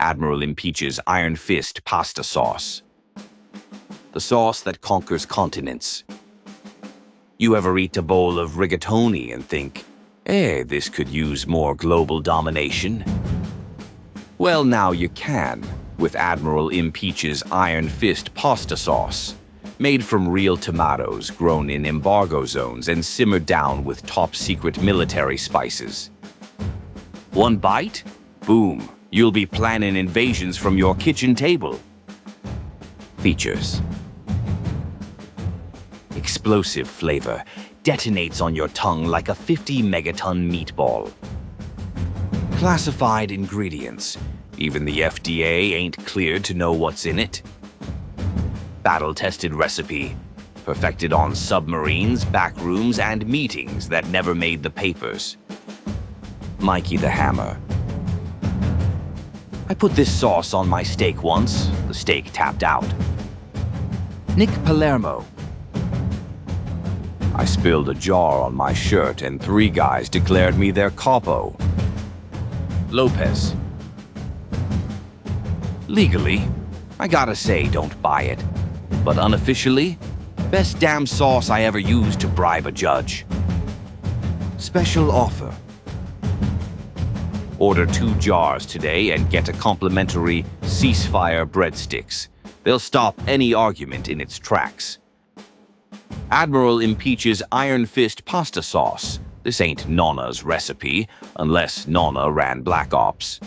Admiral Impeach's Iron Fist pasta sauce. The sauce that conquers continents. You ever eat a bowl of rigatoni and think, this could use more global domination? Well, now you can, with Admiral Impeach's Iron Fist pasta sauce. Made from real tomatoes grown in embargo zones and simmered down with top-secret military spices. One bite? Boom, you'll be planning invasions from your kitchen table. Features. Explosive flavor detonates on your tongue like a 50-megaton meatball. Classified ingredients. Even the FDA ain't cleared to know what's in it. Battle-tested recipe, perfected on submarines, backrooms, and meetings that never made the papers. Mikey the Hammer. I put this sauce on my steak once. The steak tapped out. Nick Palermo. I spilled a jar on my shirt and 3 guys declared me their capo. Lopez. Legally, I gotta say don't buy it. But unofficially, best damn sauce I ever used to bribe a judge. Special offer. Order 2 jars today and get a complimentary ceasefire breadsticks. They'll stop any argument in its tracks. Admiral Impeach's Iron Fist pasta sauce. This ain't Nonna's recipe, unless Nonna ran Black Ops.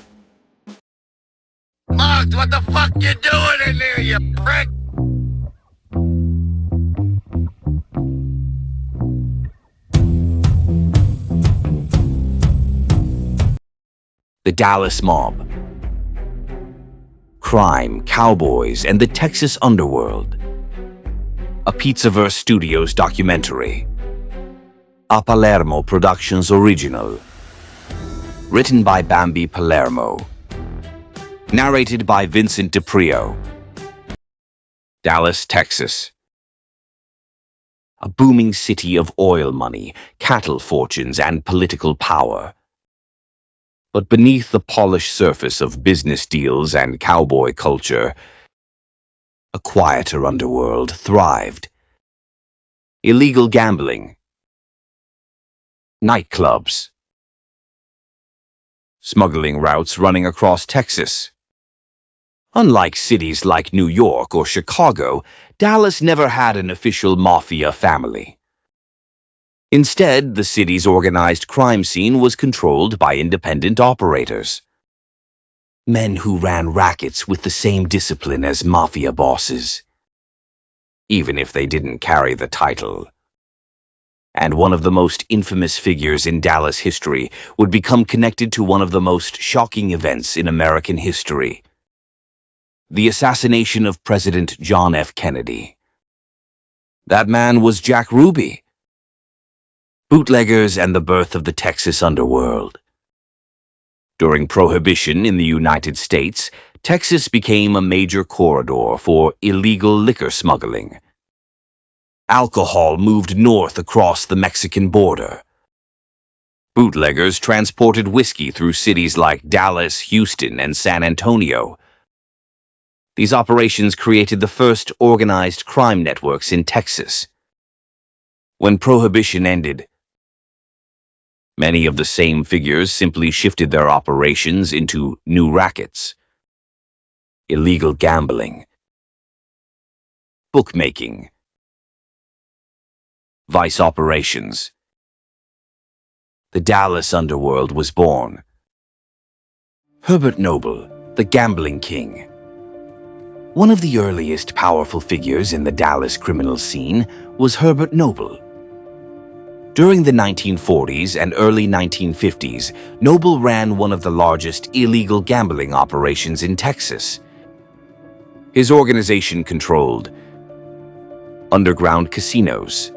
Mugs, what the fuck you doing in there, you prick? The Dallas Mob. Crime, Cowboys, and the Texas Underworld. A Pizzaverse Studios documentary. A Palermo Productions original. Written by Bambi Palermo. Narrated by Vincent DiPrio. Dallas, Texas. A booming city of oil money, cattle fortunes, and political power. But beneath the polished surface of business deals and cowboy culture, a quieter underworld thrived. Illegal gambling. Nightclubs. Smuggling routes running across Texas. Unlike cities like New York or Chicago, Dallas never had an official mafia family. Instead, the city's organized crime scene was controlled by independent operators. Men who ran rackets with the same discipline as mafia bosses, even if they didn't carry the title. And one of the most infamous figures in Dallas history would become connected to one of the most shocking events in American history: the assassination of President John F. Kennedy. That man was Jack Ruby. Bootleggers and the birth of the Texas Underworld. During Prohibition in the United States, Texas became a major corridor for illegal liquor smuggling. Alcohol moved north across the Mexican border. Bootleggers transported whiskey through cities like Dallas, Houston, and San Antonio. These operations created the first organized crime networks in Texas. When Prohibition ended, many of the same figures simply shifted their operations into new rackets. Illegal gambling, bookmaking, vice operations. The Dallas Underworld was born. Herbert Noble, the gambling king. One of the earliest powerful figures in the Dallas criminal scene was Herbert Noble. During the 1940s and early 1950s, Noble ran one of the largest illegal gambling operations in Texas. His organization controlled underground casinos,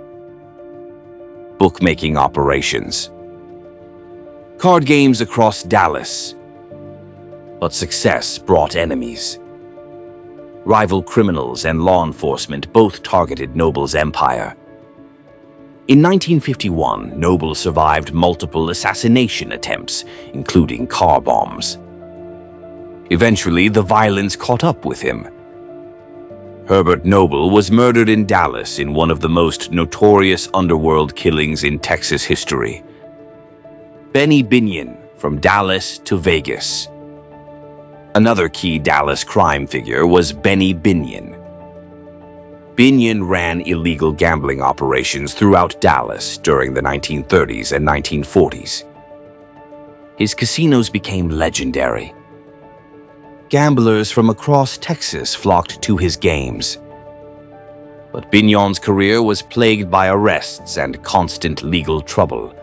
bookmaking operations, card games across Dallas. But success brought enemies. Rival criminals and law enforcement both targeted Noble's empire. In 1951, Noble survived multiple assassination attempts, including car bombs. Eventually, the violence caught up with him. Herbert Noble was murdered in Dallas in one of the most notorious underworld killings in Texas history. Benny Binion, from Dallas to Vegas. Another key Dallas crime figure was Benny Binion. Binion ran illegal gambling operations throughout Dallas during the 1930s and 1940s. His casinos became legendary. Gamblers from across Texas flocked to his games. But Binion's career was plagued by arrests and constant legal trouble.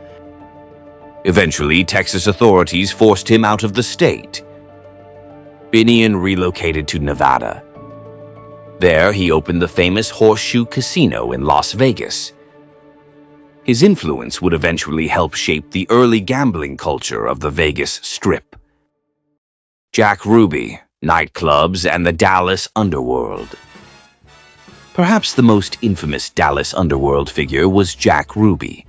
Eventually, Texas authorities forced him out of the state. Binion relocated to Nevada. There, he opened the famous Horseshoe Casino in Las Vegas. His influence would eventually help shape the early gambling culture of the Vegas Strip. Jack Ruby, nightclubs, and the Dallas Underworld. Perhaps the most infamous Dallas Underworld figure was Jack Ruby.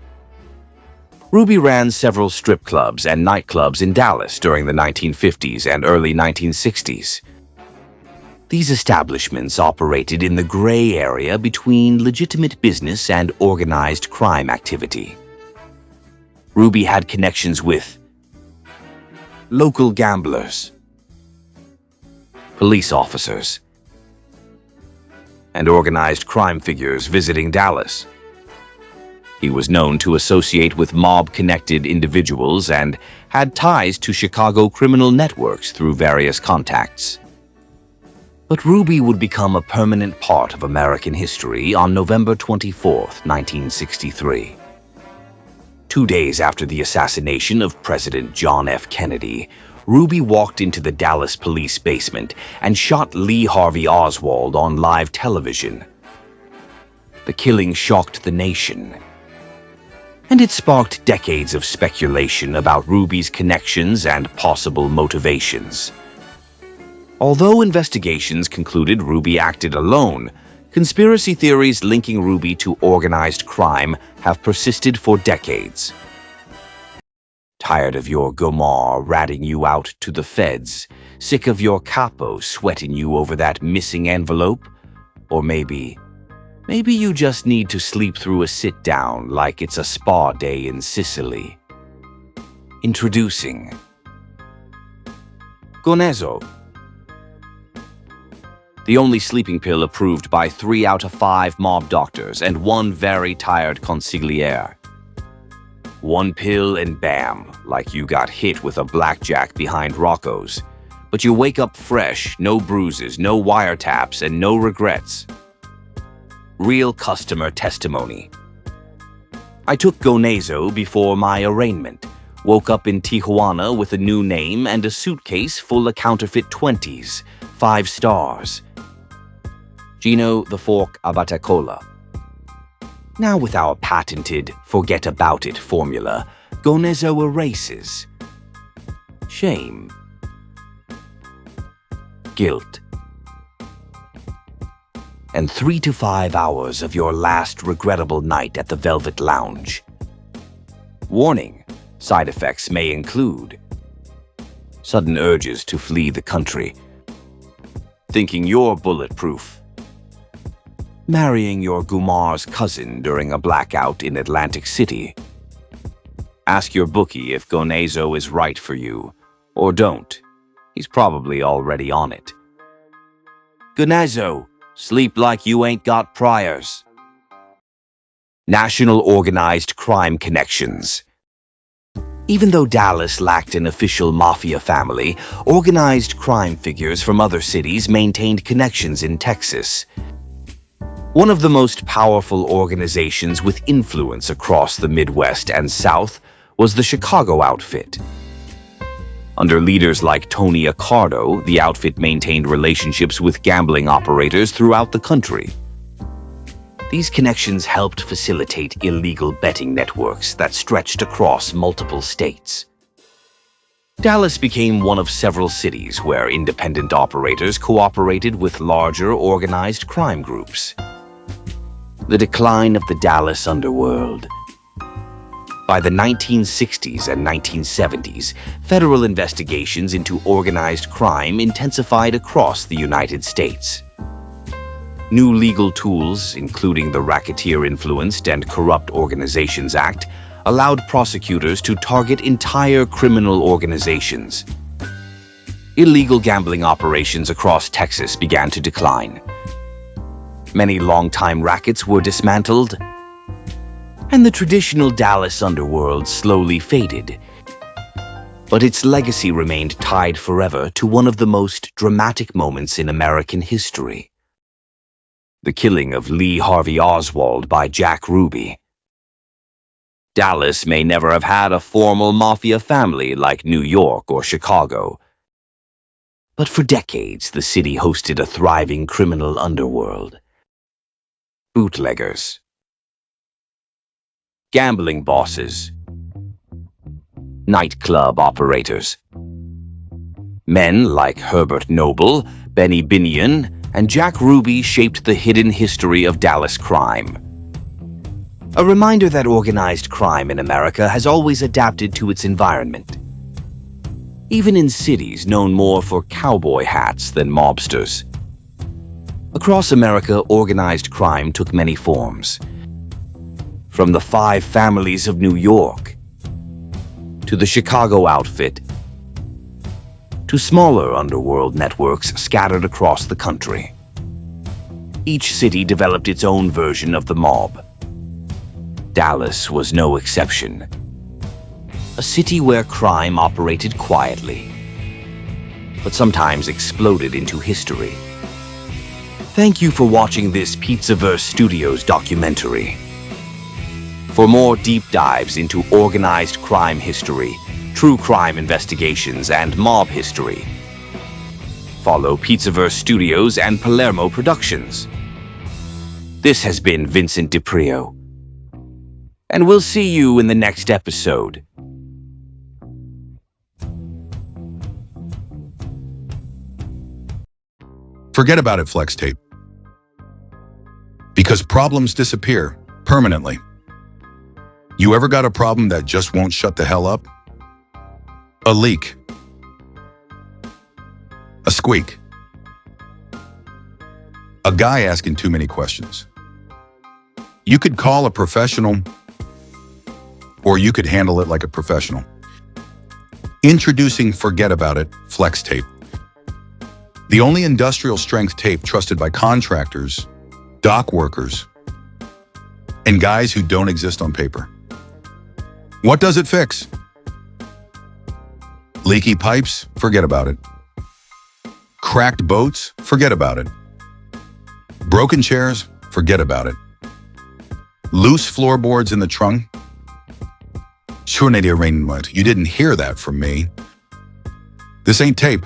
Ruby ran several strip clubs and nightclubs in Dallas during the 1950s and early 1960s. These establishments operated in the gray area between legitimate business and organized crime activity. Ruby had connections with local gamblers, police officers, and organized crime figures visiting Dallas. He was known to associate with mob-connected individuals and had ties to Chicago criminal networks through various contacts. But Ruby would become a permanent part of American history on November 24, 1963. 2 days after the assassination of President John F. Kennedy, Ruby walked into the Dallas police basement and shot Lee Harvey Oswald on live television. The killing shocked the nation, and it sparked decades of speculation about Ruby's connections and possible motivations. Although investigations concluded Ruby acted alone, conspiracy theories linking Ruby to organized crime have persisted for decades. Tired of your Gomar ratting you out to the feds? Sick of your capo sweating you over that missing envelope? Or maybe you just need to sleep through a sit-down like it's a spa day in Sicily. Introducing Gonezo, the only sleeping pill approved by 3 out of 5 mob doctors and 1 very tired consigliere. 1 pill and bam, like you got hit with a blackjack behind Rocco's. But you wake up fresh, no bruises, no wiretaps, and no regrets. Real customer testimony. I took Gonezo before my arraignment. Woke up in Tijuana with a new name and a suitcase full of counterfeit 20s, 5 stars. Gino the Fork Abatacola. Now with our patented forget about it formula, Gonezo erases shame, guilt, and 3 to 5 hours of your last regrettable night at the Velvet Lounge. Warning, side effects may include sudden urges to flee the country, thinking you're bulletproof, marrying your Gumar's cousin during a blackout in Atlantic City. Ask your bookie if Gonezo is right for you, or don't. He's probably already on it. Gonezo, sleep like you ain't got priors. National organized crime connections. Even though Dallas lacked an official mafia family, organized crime figures from other cities maintained connections in Texas. One of the most powerful organizations with influence across the Midwest and South was the Chicago outfit. Under leaders like Tony Accardo, the outfit maintained relationships with gambling operators throughout the country. These connections helped facilitate illegal betting networks that stretched across multiple states. Dallas became one of several cities where independent operators cooperated with larger organized crime groups. The decline of the Dallas Underworld. By the 1960s and 1970s, federal investigations into organized crime intensified across the United States. New legal tools, including the Racketeer-Influenced and Corrupt Organizations Act, allowed prosecutors to target entire criminal organizations. Illegal gambling operations across Texas began to decline. Many longtime rackets were dismantled, and the traditional Dallas underworld slowly faded. But its legacy remained tied forever to one of the most dramatic moments in American history: the killing of Lee Harvey Oswald by Jack Ruby. Dallas may never have had a formal mafia family like New York or Chicago, but for decades the city hosted a thriving criminal underworld. Bootleggers, gambling bosses, nightclub operators. Men like Herbert Noble, Benny Binion, and Jack Ruby shaped the hidden history of Dallas crime. A reminder that organized crime in America has always adapted to its environment, even in cities known more for cowboy hats than mobsters. Across America, organized crime took many forms. From the Five Families of New York, to the Chicago Outfit, to smaller underworld networks scattered across the country. Each city developed its own version of the mob. Dallas was no exception. A city where crime operated quietly, but sometimes exploded into history. Thank you for watching this Pizzaverse Studios documentary. For more deep dives into organized crime history, true crime investigations, and mob history, follow Pizzaverse Studios and Palermo Productions. This has been Vincent DiPrio, and we'll see you in the next episode. Forget about it, Flex Tape. Because problems disappear permanently. You ever got a problem that just won't shut the hell up? A leak. A squeak. A guy asking too many questions. You could call a professional, or you could handle it like a professional. Introducing Forget About It Flex Tape. The only industrial strength tape trusted by contractors, dock workers, and guys who don't exist on paper. What does it fix? Leaky pipes? Forget about it. Cracked boats? Forget about it. Broken chairs? Forget about it. Loose floorboards in the trunk? Sure, Nadia Rainmud, you didn't hear that from me. This ain't tape.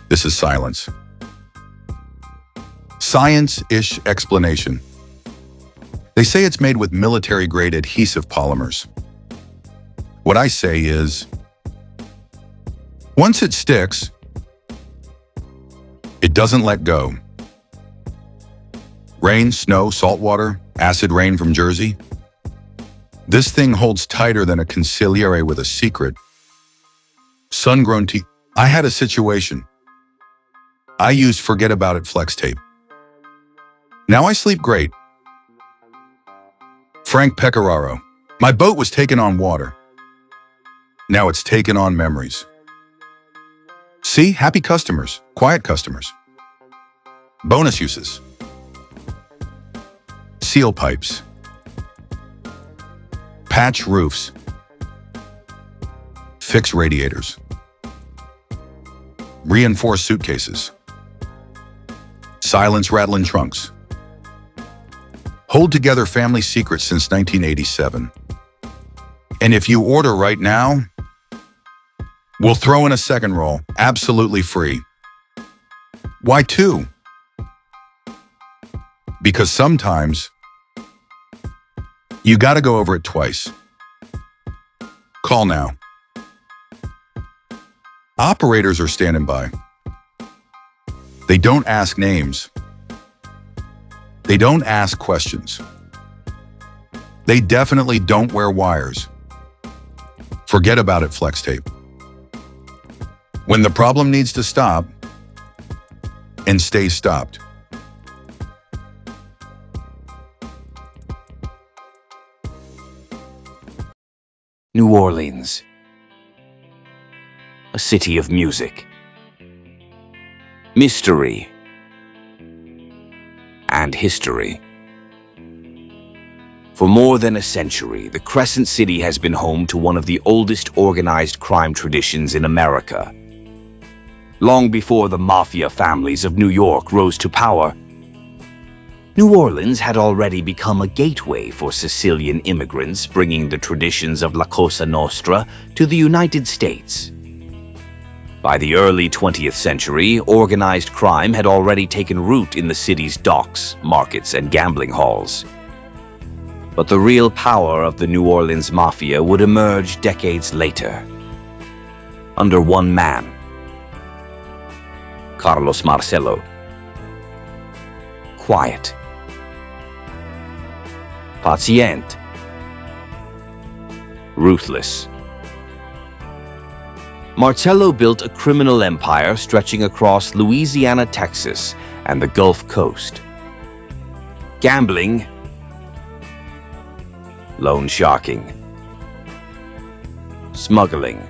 This is silence. Science-ish explanation. They say it's made with military-grade adhesive polymers. What I say is, once it sticks, it doesn't let go. Rain, snow, salt water, acid rain from Jersey. This thing holds tighter than a consigliere with a secret. Sun-grown teeth. I had a situation. I used Forget About It Flex Tape. Now I sleep great. Frank Pecoraro. My boat was taken on water. Now it's taken on memories. See, happy customers, quiet customers. Bonus uses. Seal pipes. Patch roofs. Fix radiators. Reinforce suitcases. Silence rattling trunks. Hold together family secrets since 1987. And if you order right now, we'll throw in a second roll, absolutely free. Why two? Because sometimes you gotta go over it twice. Call now. Operators are standing by. They don't ask names. They don't ask questions. They definitely don't wear wires. Forget about it, flex tape. When the problem needs to stop, and stay stopped. New Orleans, a city of music, mystery, and history. For more than a century, the Crescent City has been home to one of the oldest organized crime traditions in America. Long before the mafia families of New York rose to power, New Orleans had already become a gateway for Sicilian immigrants bringing the traditions of La Cosa Nostra to the United States. By the early 20th century, organized crime had already taken root in the city's docks, markets, and gambling halls. But the real power of the New Orleans Mafia would emerge decades later, under one man, Carlos Marcello. Quiet, patient, ruthless. Marcello built a criminal empire stretching across Louisiana, Texas, and the Gulf Coast. Gambling, loan sharking, smuggling,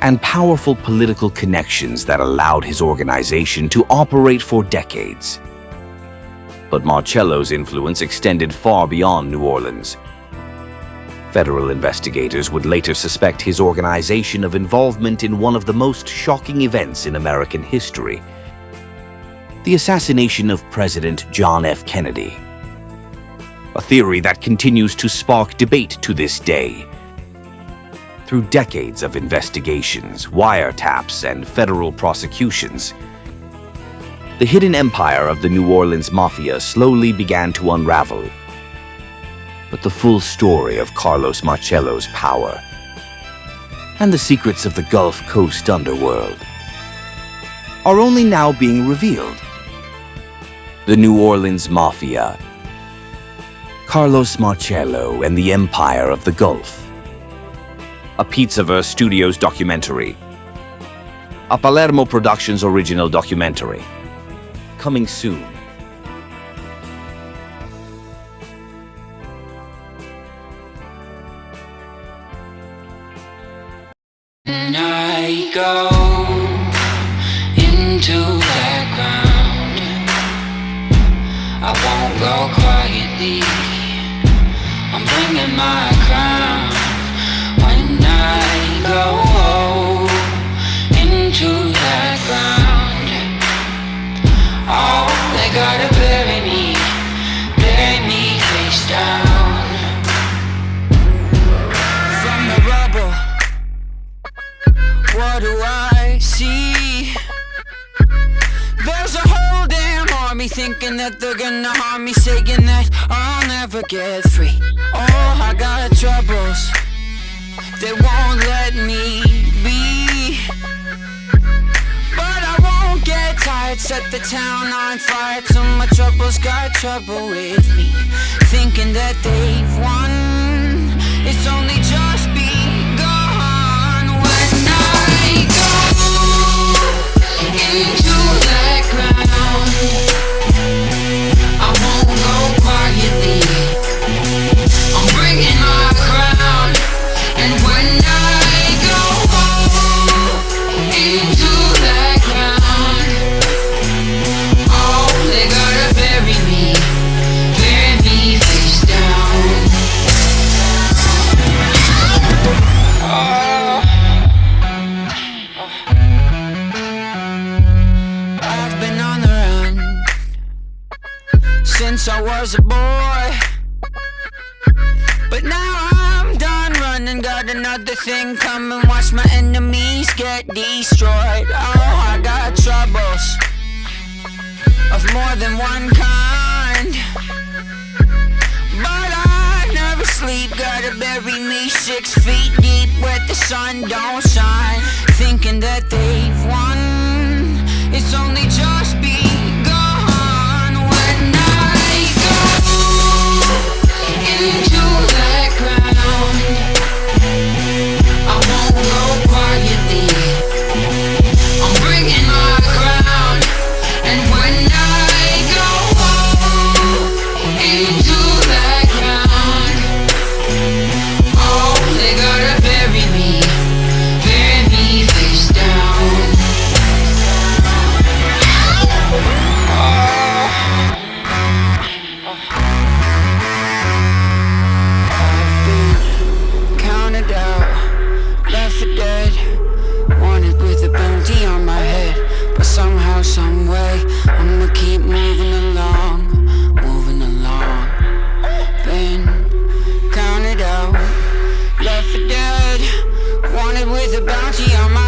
and powerful political connections that allowed his organization to operate for decades. But Marcello's influence extended far beyond New Orleans. Federal investigators would later suspect his organization of involvement in one of the most shocking events in American history: the assassination of President John F. Kennedy. A theory that continues to spark debate to this day. Through decades of investigations, wiretaps, and federal prosecutions, the hidden empire of the New Orleans Mafia slowly began to unravel. But the full story of Carlos Marcello's power and the secrets of the Gulf Coast underworld are only now being revealed. The New Orleans Mafia, Carlos Marcello and the Empire of the Gulf. A Pizzaverse Studios documentary. A Palermo Productions original documentary. Coming soon. When I go into that ground, I won't go quietly. I'm bringing my crown. When I go into that ground, oh, they gotta bury me face down. From the rubble, what do I see? There's a whole damn army thinking that they're gonna harm me, saying that I'll never get free. Oh, I got troubles, they won't let me be. But I won't get tired, set the town on fire till my troubles got trouble with me. Thinking that they've won, it's only just begun. When I go into that ground, I won't go quietly. I'm bringing my crown. And when I go into that ground, oh, they gotta bury me face down. I've been on the run since I was a boy, but now I'm done running, got another thing coming. Watch my enemies get destroyed. Oh, I got troubles of more than one kind, but I never sleep. Gotta bury me 6 feet deep where the sun don't shine. Thinking that they've won, it's only just begun. When I go somehow, some way, I'ma keep moving along, moving along. Been counted out, left for dead, wanted with a bounty on my